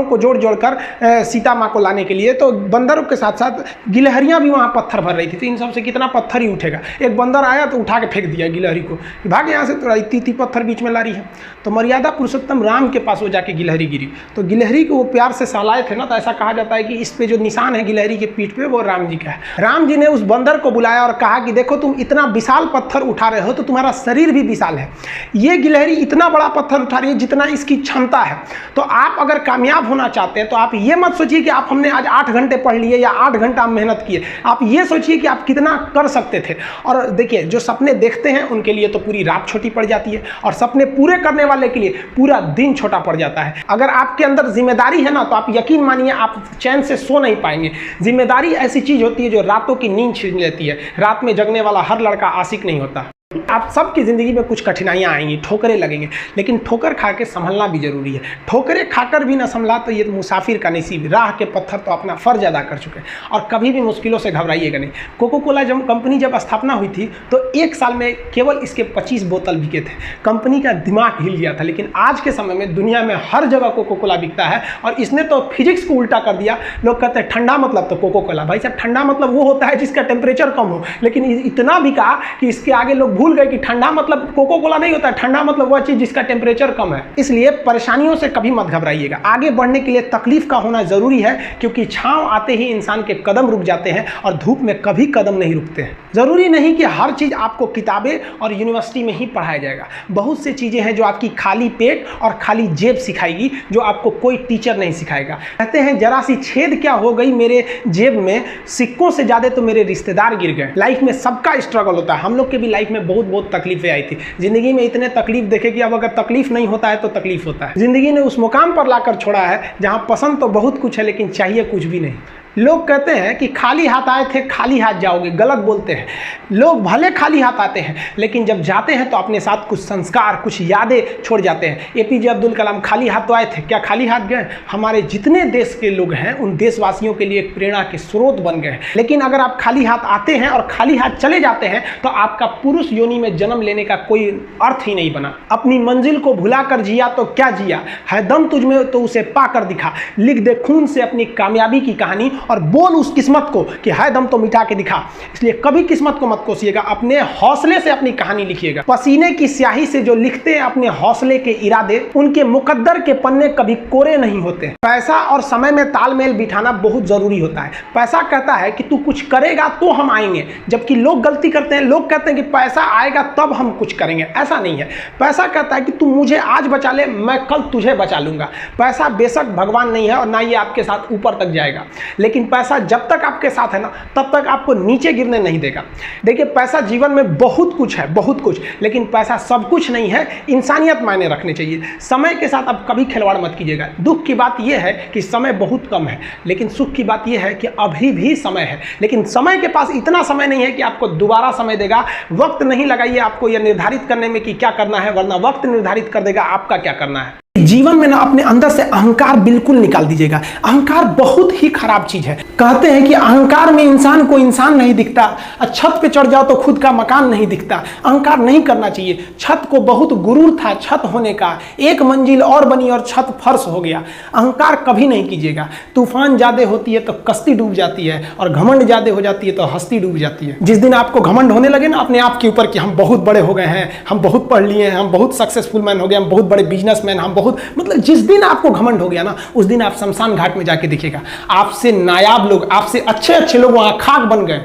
को जोड़ जोड़कर सीता माँ को लाने के लिए, तो बंदरों के साथ साथ गिलहरियाँ भी वहाँ पत्थर भर रही थी। तो इन सब से कितना पत्थर ही उठेगा। एक बंदर आया तो उठा के फेंक दिया गिलहरी को, भाग यहाँ से, तो इतनी पत्थर बीच में ला रही है। तो मर्यादा पुरुषोत्तम राम के पास वो जाके गिलहरी गिरी, तो गिलहरी को वो प्यार से सहलाए थे ना, तो ऐसा कहा जाता है कि इस पे जो निशान है गिलहरी के पीठ पे वो राम जी का है। राम जी ने उस बंदर को बुलाया और कहा कि देखो तुम इतना विशाल पत्थर उठा रहे हो तो तुम्हारा शरीर भी विशाल है, ये गिलहरी इतना बड़ा पत्थर उठा रही है जितना इसकी क्षमता है। तो आप अगर कामयाब होना चाहते हैं तो आप ये मत सोचिए कि आप हमने आज 8 घंटे पढ़ लिए या 8 घंटा मेहनत किए, आप ये सोचिए कि आप कितना कर सकते थे। और देखिए जो सपने देखते हैं उनके लिए तो पूरी रात छोटी पड़ जाती है, और सपने पूरे करने वाले के लिए पूरा दिन छोटा पड़ जाता है। अगर आपके अंदर जिम्मेदारी है ना, तो आप यकीन मानिए आप चैन से सो नहीं पाएंगे। जिम्मेदारी ऐसी चीज होती है जो रातों की नींद छीन लेती है। रात में जगने वाला हर लड़का आशिक नहीं होता। आप सबकी ज़िंदगी में कुछ कठिनाइयाँ आएंगी, ठोकरें लगेंगे, लेकिन ठोकर खा के संभलना भी जरूरी है। ठोकरें खाकर भी ना संभला तो ये मुसाफिर का नसीब। राह के पत्थर तो अपना फर्ज अदा कर चुके हैं, और कभी भी मुश्किलों से घबराइएगा नहीं। कोको कोला जब कंपनी जब स्थापना हुई थी तो 1 साल में केवल इसके 25 बोतल बिके थे। कंपनी का दिमाग हिल गया था। लेकिन आज के समय में दुनिया में हर जगह कोको कोला बिकता है, और इसने तो फिजिक्स को उल्टा कर दिया। लोग कहते हैं ठंडा मतलब तो कोको कोला। भाई साहब, ठंडा मतलब वो होता है जिसका टेम्परेचर कम हो, लेकिन इतना बिका कि इसके आगे लोग भूल गए कि ठंडा मतलब कोको कोला नहीं होता है। ठंडा मतलब वह चीज जिसका टेम्परेचर कम है। इसलिए परेशानियों से कभी मत घबराइएगा। आगे बढ़ने के लिए तकलीफ का होना जरूरी है, क्योंकि छांव आते ही इंसान के कदम रुक जाते हैं, और धूप में कभी कदम नहीं रुकते हैं। जरूरी नहीं कि हर चीज आपको किताबें और यूनिवर्सिटी में ही पढ़ाया जाएगा। बहुत सी चीजें हैं जो आपकी खाली पेट और खाली जेब सिखाएगी, जो आपको कोई टीचर नहीं सिखाएगा। कहते हैं जरा सी छेद क्या हो गई मेरे जेब में, सिक्कों से ज्यादा तो मेरे रिश्तेदार गिर गए। लाइफ में सबका स्ट्रगल होता है। हम लोग के भी लाइफ में बहुत तकलीफें आई थी। जिंदगी में इतने तकलीफ देखे कि अब अगर तकलीफ नहीं होता है तो तकलीफ होता है। जिंदगी ने उस मुकाम पर लाकर छोड़ा है जहां पसंद तो बहुत कुछ है, लेकिन चाहिए कुछ भी नहीं। लोग कहते हैं कि खाली हाथ आए थे खाली हाथ जाओगे, गलत बोलते हैं। लोग भले खाली हाथ आते हैं, लेकिन जब जाते हैं तो अपने साथ कुछ संस्कार, कुछ यादें छोड़ जाते हैं। एपीजे अब्दुल कलाम खाली हाथ तो आए थे, क्या खाली हाथ गए? हमारे जितने देश के लोग हैं उन देशवासियों के लिए एक प्रेरणा के स्रोत बन गए। लेकिन अगर आप खाली हाथ आते हैं और खाली हाथ चले जाते हैं तो आपका पुरुष योनि में जन्म लेने का कोई अर्थ ही नहीं बना। अपनी मंजिल को भुलाकर जिया तो क्या जिया, है दम तुझमें तो उसे पाकर दिखा। लिख दे खून से अपनी कामयाबी की कहानी, और बोल उस किस्मत को कि है दम तो मिटा के दिखा। इसलिए कभी किस्मत को मत कोसिएगा, अपने हौसले से अपनी कहानी लिखिएगा। पसीने की स्याही से जो लिखते हैं अपने हौसले के इरादे, उनके मुकद्दर के पन्ने कभी कोरे नहीं होते। पैसा और समय में तालमेल बिठाना बहुत जरूरी होता है। पैसा कहता है कि तू कुछ करेगा तो हम आएंगे, जबकि लोग गलती करते हैं। लोग कहते हैं कि पैसा आएगा तब हम कुछ करेंगे। ऐसा नहीं है। पैसा कहता है कि तू मुझे आज बचा ले, मैं कल तुझे बचा लूंगा। पैसा बेशक भगवान नहीं है और ना ये आपके साथ ऊपर तक जाएगा, लेकिन पैसा जब तक आपके साथ है ना, तब तक आपको नीचे गिरने नहीं देगा। देखिए, पैसा जीवन में बहुत कुछ है, बहुत कुछ, लेकिन पैसा सब कुछ नहीं है। इंसानियत मायने रखने चाहिए। समय के साथ आप कभी खिलवाड़ मत कीजिएगा। दुख की बात यह है कि समय बहुत कम है, लेकिन सुख की बात यह है कि अभी भी समय है। लेकिन समय के पास इतना समय नहीं है कि आपको दोबारा समय देगा। वक्त नहीं लगाइए आपको यह निर्धारित करने में कि क्या करना है, वरना वक्त निर्धारित कर देगा आपका क्या करना है। जीवन में ना अपने अंदर से अहंकार बिल्कुल निकाल दीजिएगा। अहंकार बहुत ही खराब चीज है। कहते हैं कि अहंकार में इंसान को इंसान नहीं दिखता, छत पे चढ़ जाओ तो खुद का मकान नहीं दिखता। अहंकार नहीं करना चाहिए। छत को बहुत गुरूर था छत होने का, एक मंजिल और बनी और छत फर्श हो गया। अहंकार कभी नहीं कीजिएगा। तूफान ज्यादा होती है तो कश्ती डूब जाती है, और घमंड ज्यादा हो जाती है तो हस्ती डूब जाती है। जिस दिन आपको घमंड होने लगे ना अपने आप के ऊपर कि हम बहुत बड़े हो गए हैं, हम बहुत पढ़ लिए हैं, हम बहुत सक्सेसफुल मैन हो गए, हम बहुत बड़े बिजनेसमैन, हम बहुत, मतलब जिस दिन आपको घमंड हो गया ना, उस दिन आप शमशान घाट में जाके देखिएगा आपसे नायाब लोग, आपसे अच्छे अच्छे लोग वहां खाक बन गए।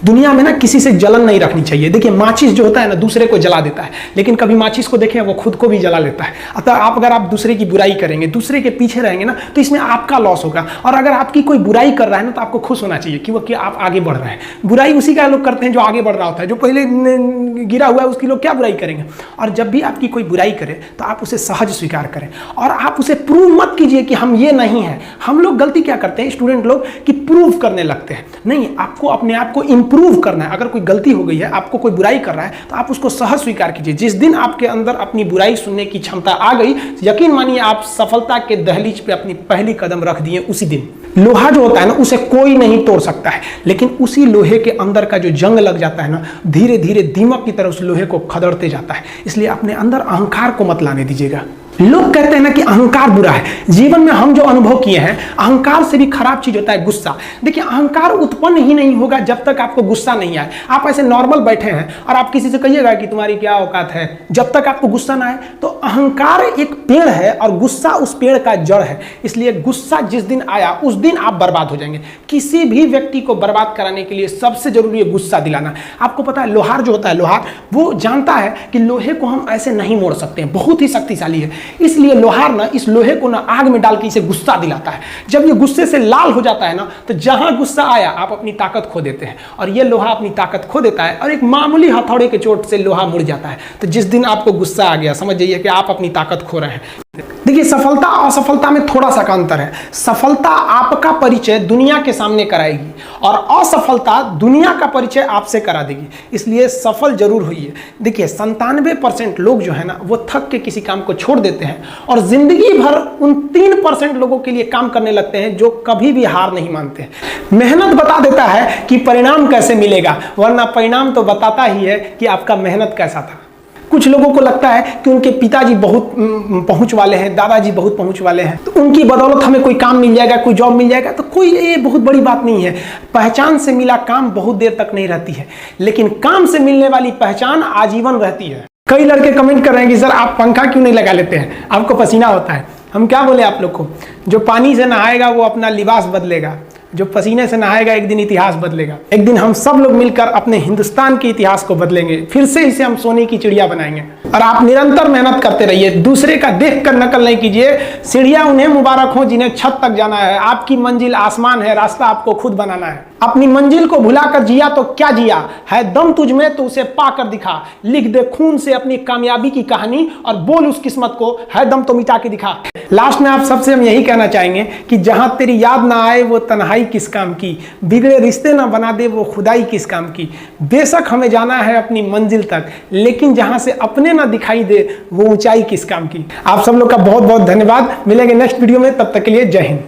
दुनिया में ना किसी से जलन नहीं रखनी चाहिए। देखिए, माचिस जो होता है ना दूसरे को जला देता है, लेकिन कभी माचिस को देखें वो खुद को भी जला लेता है। अतः अगर आप दूसरे की बुराई करेंगे, दूसरे के पीछे रहेंगे ना, तो इसमें आपका लॉस होगा। और अगर आपकी कोई बुराई कर रहा है ना, तो आपको खुश होना चाहिए कि आप आगे बढ़ रहे हैं। बुराई उसी का लोग करते हैं जो आगे बढ़ रहा होता है। जो पहले गिरा हुआ है उसकी लोग क्या बुराई करेंगे। और जब भी आपकी कोई बुराई करे तो आप उसे सहज स्वीकार करें, और आप उसे प्रूव मत कीजिए कि हम ये नहीं हैं। हम लोग गलती क्या करते हैं स्टूडेंट लोग, कि प्रूव करने लगते हैं। नहीं, आपको अपने आप को इंप्रूव करना है। अगर कोई गलती हो गई है, आपको कोई बुराई कर रहा है, तो आप उसको सहज स्वीकार कीजिए। जिस दिन आपके अंदर अपनी बुराई सुनने की क्षमता आ गई, यकीन मानिए आप सफलता के दहलीज पे अपनी पहली कदम रख दिए उसी दिन। लोहा जो होता है ना, उसे कोई नहीं तोड़ सकता है, लेकिन उसी लोहे के अंदर का जो जंग लग जाता है ना, धीरे धीरे दीमक की तरह उस लोहे को खदड़ते जाता है। इसलिए अपने अंदर अहंकार को मत लाने दीजिएगा। लोग कहते हैं ना कि अहंकार बुरा है। जीवन में हम जो अनुभव किए हैं, अहंकार से भी खराब चीज होता है गुस्सा। देखिए, अहंकार उत्पन्न ही नहीं होगा जब तक आपको गुस्सा नहीं आए। आप ऐसे नॉर्मल बैठे हैं और आप किसी से कहिएगा कि तुम्हारी क्या औकात है, जब तक आपको गुस्सा ना आए। तो अहंकार एक पेड़ है और गुस्सा उस पेड़ का जड़ है। इसलिए गुस्सा जिस दिन आया उस दिन आप बर्बाद हो जाएंगे। किसी भी व्यक्ति को बर्बाद कराने के लिए सबसे जरूरी है गुस्सा दिलाना। आपको पता है, लोहार जो होता है, लोहार वो जानता है कि लोहे को हम ऐसे नहीं मोड़ सकते हैं, बहुत ही शक्तिशाली है। इसलिए लोहार ना इस लोहे को ना आग में डाल के इसे गुस्सा दिलाता है। जब ये गुस्से से लाल हो जाता है ना, तो जहां गुस्सा आया आप अपनी ताकत खो देते हैं, और ये लोहा अपनी ताकत खो देता है और एक मामूली हथौड़े के चोट से लोहा मुड़ जाता है। तो जिस दिन आपको गुस्सा आ गया, समझ जाइए कि आप अपनी ताकत खो रहे हैं। देखिए, सफलता और असफलता में थोड़ा सा का अंतर है। सफलता आपका परिचय दुनिया के सामने कराएगी और असफलता दुनिया का परिचय आपसे करा देगी। इसलिए सफल जरूर होइए। देखिए, 97% लोग जो है ना, वो थक के किसी काम को छोड़ देते हैं और जिंदगी भर उन 3% लोगों के लिए काम करने लगते हैं जो कभी भी हार नहीं मानते। मेहनत बता देता है कि परिणाम कैसे मिलेगा, वरना परिणाम तो बताता ही है कि आपका मेहनत कैसा था। कुछ लोगों को लगता है कि उनके पिताजी बहुत पहुंच वाले हैं, दादाजी बहुत पहुंच वाले हैं, तो उनकी बदौलत हमें कोई काम मिल जाएगा, कोई जॉब मिल जाएगा। तो कोई ये बहुत बड़ी बात नहीं है। पहचान से मिला काम बहुत देर तक नहीं रहती है, लेकिन काम से मिलने वाली पहचान आजीवन रहती है। कई लड़के कमेंट कर रहे हैं कि सर आप पंखा क्यों नहीं लगा लेते हैं, आपको पसीना होता है। हम क्या बोले आप लोग को, जो पानी से नहाएगा वो अपना लिबास बदलेगा, जो पसीने से नहाएगा एक दिन इतिहास बदलेगा। एक दिन हम सब लोग मिलकर अपने हिंदुस्तान के इतिहास को बदलेंगे, फिर से इसे हम सोने की चिड़िया बनाएंगे। और आप निरंतर मेहनत करते रहिए, दूसरे का देख कर नकल नहीं कीजिए। सीढ़ियां उन्हें मुबारक हो जिन्हें छत तक जाना है। आपकी मंजिल आसमान है, रास्ता आपको खुद बनाना है। अपनी मंजिल को भुलाकर जिया तो क्या जिया है, दम तुझ में तो उसे पाकर दिखा। लिख दे खून से अपनी कामयाबी की कहानी और बोल उस किस्मत को, है दम तो मिटा के दिखा। लास्ट में आप सबसे हम यही कहना चाहेंगे कि जहां तेरी याद ना आए वो तन्हाई किस काम की, बिगड़े रिश्ते ना बना दे वो खुदाई किस काम की। बेशक हमें जाना है अपनी मंजिल तक, लेकिन जहां से अपने ना दिखाई दे वो ऊंचाई किस काम की। आप सब लोग का बहुत बहुत धन्यवाद। मिलेंगे नेक्स्ट वीडियो में, तब तक के लिए जय हिंद।